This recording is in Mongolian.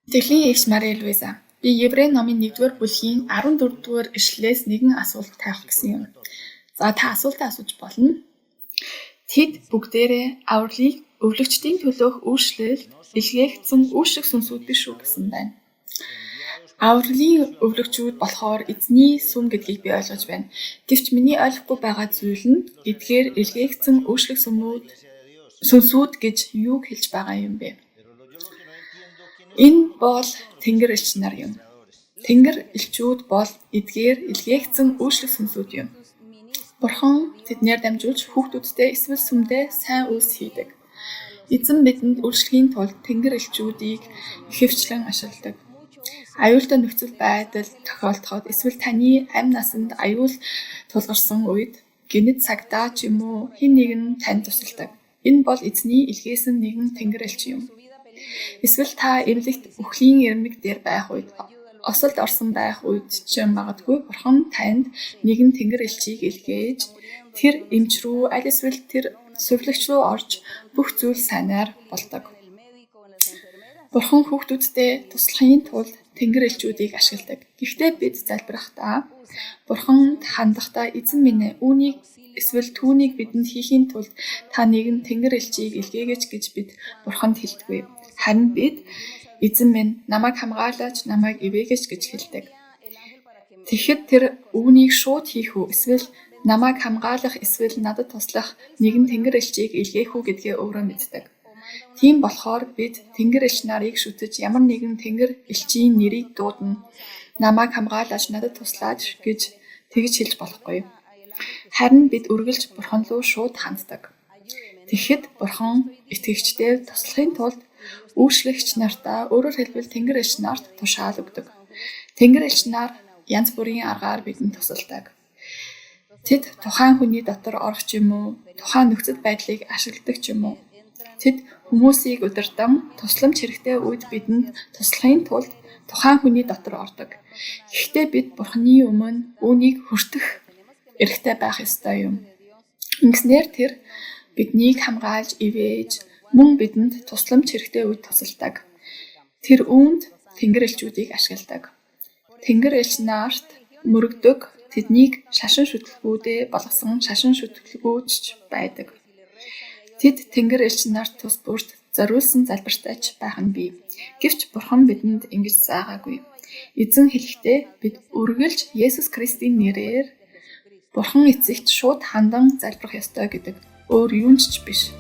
Итгэлийн эгч Мари Луиза. Би Еврей номын 1-р бүлгийн 14-р ишлэлээс нэгэн асуулт тавих гэсэн юм. За та асуултаа асууж болно. Тэд бүгдээрээ авралыг өвлөгчдийн төлөөх үүшлэл илгээгдсэн үүшиг сүнсүүд биш үү гэсэн байна. Авралын өвлөгчүүд болохоор эзний сүм гэдгийг би ойлгож байна. Гэвч миний ойлгохгүй байгаа зүйл нь эдгээр илгээгдсэн үүшлэг сүнсүүд гэж юу хэлж байгаа юм бэ? Энэ бол тэнгэр элч нар юм. Тэнгэр элчүүд бол эдгээр илгээгдсэн үүшлэг сүнсүүд юм. Бурхан тэднээр дамжуулж хүүхдүүдтэй эсвэл сүмдээ сайн үйлс хийдэг. Эзэн бидэнд үйлчлэхийн тулд тэнгэр элчүүдийг ихэвчлэн ашигладаг. Аюултай нөхцөл байдал тохиолдоход эсвэл таны амь насанд аюул тулгарсан үед гинэт цагдаа ч юм уу хэн нэгэн танд тусалдаг. Энэ бол эзний илгээсэн нэгэн тэнгэр элч юм. Эсвэл та эмнэлэгт үхлийн ирмэг дээр байх үед осолд орсон байх үед ч магадгүй бурхан танд нэгэн тэнгэр элчийг илгээж тэр эмч рүү аль эсвэл тэр сувлагч руу орж бүх зүйл сайнаар болдог. Бурхан хүүхдүүдтэй туслахын тулд тэнгэр элчүүдийг ашигладаг. Гэхдээ бид залбирахдаа бурханд хандахдаа эзэн минь ээ үүнийг эсвэл түүнийг бидэнд хийхийн тулд та нэгэн тэнгэр элчийг илгээгэж гэж бид бурханд хэлдэггүй. Харин бид эзэн минь намайг хамгаалаач, намайг ивээгэж гэж хэлдэг. Тэгэхэд тэр үүнийг шууд хийх үү эсвэл намайг хамгаалах эсвэл надад туслах нэгэн тэнгэр элчийг илгээх үү гэдгээ өөрөө мэддэг. Тийм болохоор бид тэнгэр элч нарыг шүтэж ямар нэгэн тэнгэр элчийн нэрийг дуудана. Намайг хамгаалаач, надад туслаач гэж тэгж хэлж болохгүй. Харин бид үргэлж бурхан руу шууд ханддаг. Тэгэхэд бурхан итгэгчдээ туслахын тулд үйлчлэгч нартаа өөрөөр хэлбэл тэнгэр элч нарт тушаал өгдөг. Тэнгэр элч нар янз бүрийн аргаар бидэнд тусалдаг. Тэд тухайн хүний дотор орох ч юм уу, тухайн нөхцөл байдлыг ашигладаг ч юм уу. Тэд хүмүүсийг удирдан тусламж хэрэгтэй үед бидэнд туслахын тулд тухайн хүний дотор ордог. Гэхдээ бид бурханы өмнө үүнийг хүртэх эрхтэй байх ёстой юм. Ингэснээр тэр биднийг хамгаалж ивэж мөн бидэнд тусламж хэрэгтэй үед тусалдаг. Тэр үүнд тэнгэр элчүүдийг ашигладаг. Тэнгэр элч нарт мөрөгдөг тэднийг шашин шүтлгүүдээ болгосон шашин шүтлгүүч байдаг. Тэд тэнгэр элч нарт тус бүрт зориулсан залбиртайч байх нь бий. Гэвч бурхан бидэнд ингэж заагаагүй. Эзэн хэлэхдээ бид үргэлж Есүс Христийн нэрээр бурхан эцэгт шууд хандан залбирах ёстой гэдэг. Өөр юунч биш.